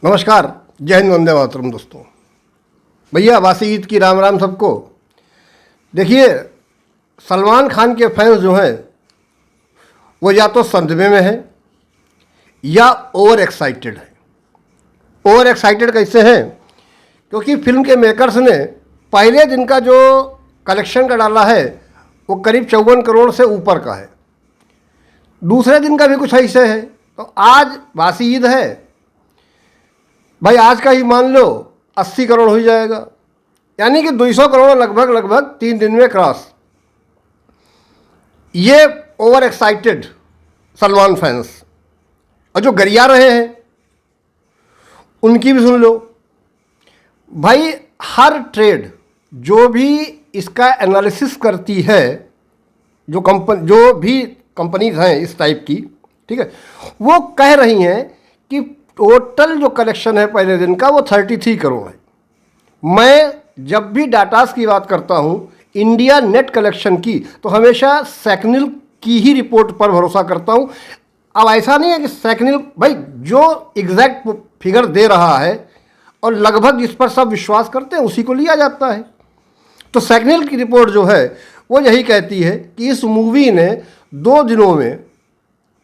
नमस्कार, जय हिंद, वंदे मातरम। दोस्तों, भैया वासी ईद की राम राम सबको। देखिए, सलमान खान के फैंस जो हैं वो या तो संदमे में हैं या ओवर एक्साइटेड हैं। ओवर एक्साइटेड कैसे हैं? क्योंकि फिल्म के मेकर्स ने पहले दिन का जो कलेक्शन का डाला है वो करीब 54 करोड़ से ऊपर का है। दूसरे दिन का भी कुछ ऐसे है। तो आज वासी ईद है भाई, आज का ही मान लो 80 करोड़ हो जाएगा, यानी कि 200 करोड़ लगभग 3 दिन में क्रॉस। ये ओवर एक्साइटेड सलमान फैंस, और जो गरिया रहे हैं उनकी भी सुन लो भाई। हर ट्रेड जो भी इसका एनालिसिस करती है, जो भी कंपनीज हैं इस टाइप की, ठीक है, वो कह रही हैं कि टोटल जो कलेक्शन है पहले दिन का वो 33 करोड़ है। मैं जब भी डाटास की बात करता हूँ इंडिया नेट कलेक्शन की, तो हमेशा सैकनिल की ही रिपोर्ट पर भरोसा करता हूँ। अब ऐसा नहीं है कि सैकनिल भाई जो एग्जैक्ट फिगर दे रहा है और लगभग जिस पर सब विश्वास करते हैं उसी को लिया जाता है। तो सैकनिल की रिपोर्ट जो है वो यही कहती है कि इस मूवी ने 2 दिनों में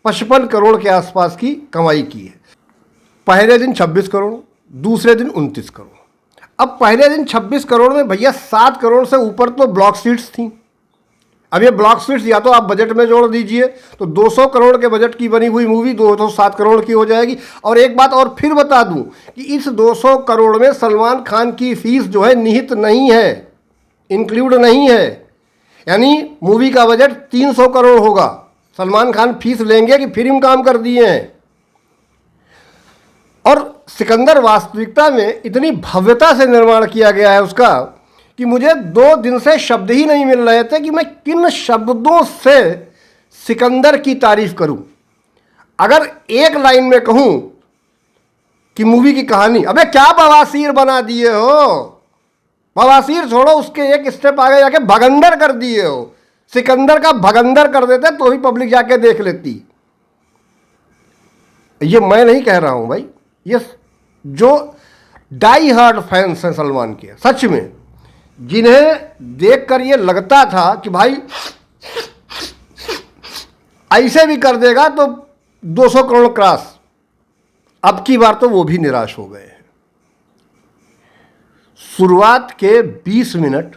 55 करोड़ के आसपास की कमाई की है। पहले दिन 26 करोड़, दूसरे दिन 29 करोड़। अब पहले दिन 26 करोड़ में भैया 7 करोड़ से ऊपर तो ब्लॉक सीट्स थी। अब ये ब्लॉक सीट्स या तो आप बजट में जोड़ दीजिए तो 200 करोड़ के बजट की बनी हुई मूवी 207 करोड़ की हो जाएगी। और एक बात और फिर बता दूं कि इस 200 करोड़ में सलमान खान की फीस जो है निहित नहीं है, इंक्लूड नहीं है। यानी मूवी का बजट 300 करोड़ होगा। सलमान खान फीस लेंगे कि फिल्म काम कर दिए हैं। और सिकंदर वास्तविकता में इतनी भव्यता से निर्माण किया गया है उसका कि मुझे 2 दिन से शब्द ही नहीं मिल रहे थे कि मैं किन शब्दों से सिकंदर की तारीफ करूं। अगर एक लाइन में कहूं कि मूवी की कहानी, अबे क्या बवासीर बना दिए हो। बवासीर छोड़ो, उसके एक स्टेप आगे जाके भगंदर कर दिए हो। सिकंदर का भगंदर कर देते तो भी पब्लिक जाके देख लेती। ये मैं नहीं कह रहा हूं भाई, ये जो डाई हार्ड फैंस हैं सलमान के, सच में, जिन्हें देखकर ये लगता था कि भाई ऐसे भी कर देगा तो 200 करोड़ क्रॉस, अब की बार तो वो भी निराश हो गए हैं। शुरुआत के 20 मिनट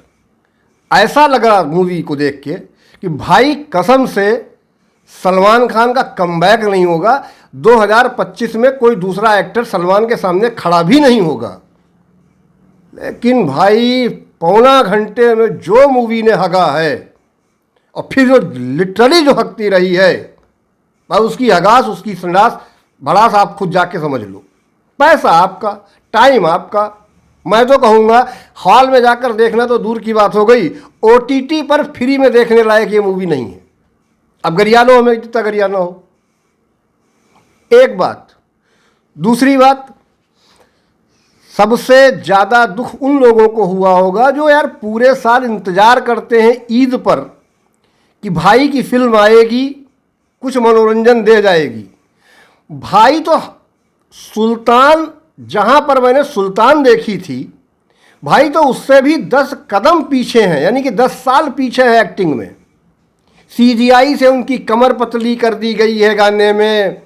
ऐसा लगा मूवी को देख के कि भाई कसम से सलमान खान का कमबैक नहीं होगा। 2025 में कोई दूसरा एक्टर सलमान के सामने खड़ा भी नहीं होगा। लेकिन भाई पौना घंटे में जो मूवी ने हगा है, और फिर जो लिटरली जो हकती रही है भाई, उसकी हगास, उसकी संडास, भड़ास आप खुद जाके समझ लो। पैसा आपका, टाइम आपका। मैं तो कहूँगा हॉल में जाकर देखना तो दूर की बात हो गई, OTT पर फ्री में देखने लायक ये मूवी नहीं है। अब गरिया लो, हमें जितना गरिया ना हो। एक बात। दूसरी बात, सबसे ज़्यादा दुख उन लोगों को हुआ होगा जो यार पूरे साल इंतज़ार करते हैं ईद पर कि भाई की फिल्म आएगी, कुछ मनोरंजन दे जाएगी। भाई तो सुल्तान, जहाँ पर मैंने सुल्तान देखी थी, भाई तो उससे भी 10 कदम पीछे हैं, यानी कि 10 साल पीछे है एक्टिंग में। CGI से उनकी कमर पतली कर दी गई है गाने में।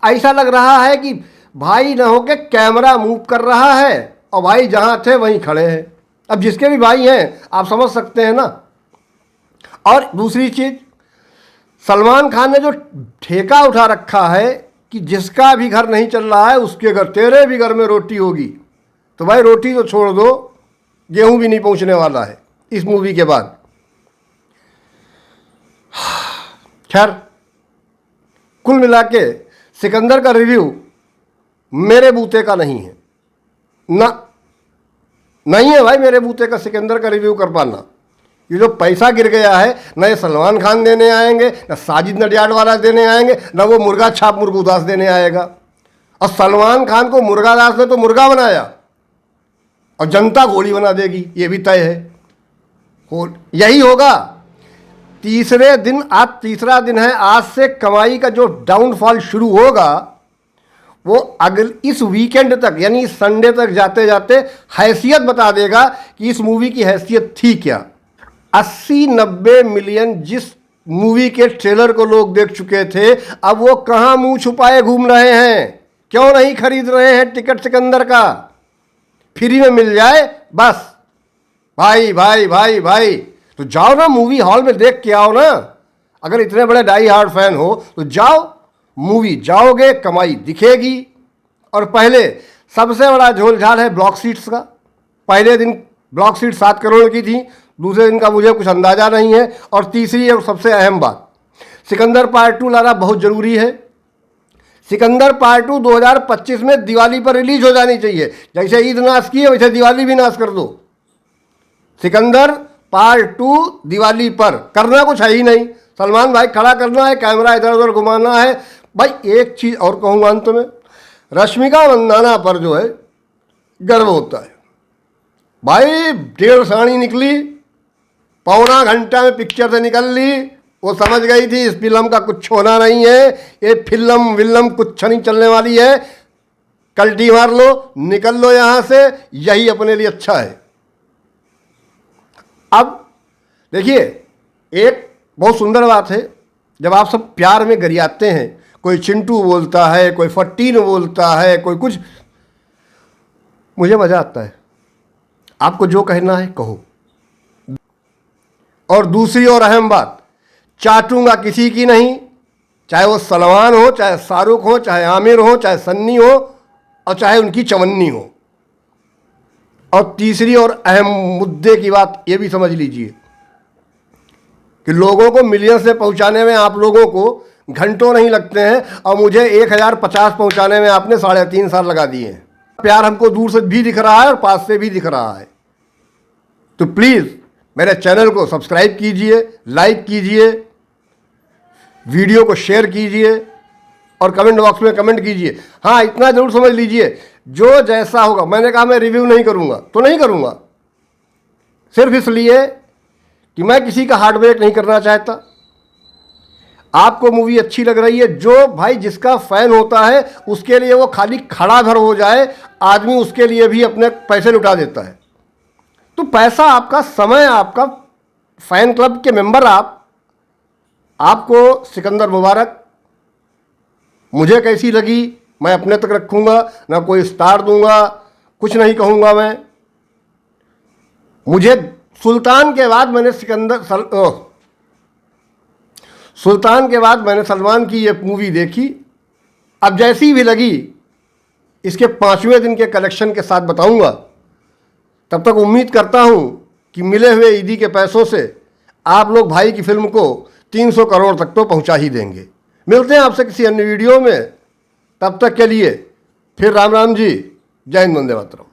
ऐसा लग रहा है कि भाई न हो के कैमरा मूव कर रहा है और भाई जहाँ थे वहीं खड़े हैं। अब जिसके भी भाई हैं आप समझ सकते हैं ना। और दूसरी चीज़, सलमान खान ने जो ठेका उठा रखा है कि जिसका भी घर नहीं चल रहा है उसके घर, तेरे भी घर में रोटी होगी। तो भाई रोटी तो छोड़ दो, गेहूं भी नहीं पहुंचने वाला है इस मूवी के बाद। खैर, कुल मिला के सिकंदर का रिव्यू मेरे बूते का नहीं है ना, नहीं है भाई मेरे बूते का सिकंदर का रिव्यू कर पाना। ये जो पैसा गिर गया है, न ये सलमान खान देने आएंगे, न साजिद नडियाडवाला देने आएंगे, न वो मुर्गा छाप मुर्गुदास देने आएगा। और सलमान खान को मुर्गादास ने तो मुर्गा बनाया और जनता गोली बना देगी, ये भी तय है। यही होगा। तीसरे दिन, आज तीसरा दिन है, आज से कमाई का जो डाउनफॉल शुरू होगा वो अगल इस वीकेंड तक यानी इस संडे तक जाते जाते हैसियत बता देगा कि इस मूवी की हैसियत थी क्या। 80-90 मिलियन जिस मूवी के ट्रेलर को लोग देख चुके थे, अब वो कहाँ मुंह छुपाए घूम रहे हैं, क्यों नहीं खरीद रहे हैं टिकट सिकंदर का, फ्री में मिल जाए बस। भाई भाई भाई भाई तो जाओ ना मूवी हॉल में देख के आओ ना। अगर इतने बड़े डाई हार्ड फैन हो तो जाओ, मूवी जाओगे कमाई दिखेगी। और पहले सबसे बड़ा झोलझाल है ब्लॉक सीट्स का। पहले दिन ब्लॉक सीट 7 करोड़ की थी, दूसरे दिन का मुझे कुछ अंदाज़ा नहीं है। और तीसरी और सबसे अहम बात, सिकंदर पार्ट 2 लाना बहुत ज़रूरी है। सिकंदर पार्ट 2 2025 में दिवाली पर रिलीज हो जानी चाहिए। जैसे ईद नाश की है वैसे दिवाली भी नाश कर दो। सिकंदर पार्ट 2 दिवाली पर, करना कुछ है ही नहीं। सलमान भाई खड़ा करना है, कैमरा इधर उधर घुमाना है। भाई एक चीज़ और कहूँगा अंत में, रश्मिका मंदाना पर जो है गर्व होता है। भाई 1.5 साड़ी निकली, पौना घंटा में पिक्चर से निकल ली। वो समझ गई थी इस फिल्म का कुछ होना नहीं है, ये फिल्म विल्म कुछ नहीं चलने वाली है, कल्टी मार लो, निकल लो यहाँ से, यही अपने लिए अच्छा है। अब देखिए, एक बहुत सुंदर बात है, जब आप सब प्यार में गरियाते हैं, कोई चिंटू बोलता है, कोई फट्टीन बोलता है, कोई कुछ, मुझे मज़ा आता है। आपको जो कहना है कहो। और दूसरी और अहम बात, चाटूंगा किसी की नहीं, चाहे वो सलमान हो, चाहे शाहरुख हो, चाहे आमिर हो, चाहे सन्नी हो, और चाहे उनकी चवन्नी हो। और तीसरी और अहम मुद्दे की बात ये भी समझ लीजिए कि लोगों को मिलियन से पहुंचाने में आप लोगों को घंटों नहीं लगते हैं, और मुझे 1050 पहुंचाने में आपने 3.5 साल लगा दिए हैं। प्यार हमको दूर से भी दिख रहा है और पास से भी दिख रहा है। तो प्लीज़ मेरे चैनल को सब्सक्राइब कीजिए, लाइक कीजिए, वीडियो को शेयर कीजिए और कमेंट बॉक्स में कमेंट कीजिए। हाँ, इतना जरूर समझ लीजिए, जो जैसा होगा, मैंने कहा मैं रिव्यू नहीं करूँगा तो नहीं करूँगा, सिर्फ इसलिए कि मैं किसी का हार्ट ब्रेक नहीं करना चाहता। आपको मूवी अच्छी लग रही है, जो भाई जिसका फ़ैन होता है उसके लिए वो खाली खड़ा धर हो जाए, आदमी उसके लिए भी अपने पैसे लुटा देता है। तो पैसा आपका, समय आपका, फ़ैन क्लब के मेंबर आपको सिकंदर मुबारक। मुझे कैसी लगी मैं अपने तक रखूँगा, ना कोई स्टार दूंगा, कुछ नहीं कहूँगा मैं। मुझे सुल्तान के बाद मैंने सलमान की ये मूवी देखी। अब जैसी भी लगी इसके 5वें दिन के कलेक्शन के साथ बताऊंगा। तब तक उम्मीद करता हूं कि मिले हुए ईदी के पैसों से आप लोग भाई की फिल्म को 300 करोड़ तक तो पहुंचा ही देंगे। मिलते हैं आपसे किसी अन्य वीडियो में, तब तक के लिए फिर राम राम जी, जय हिंद, वंदे मातरम।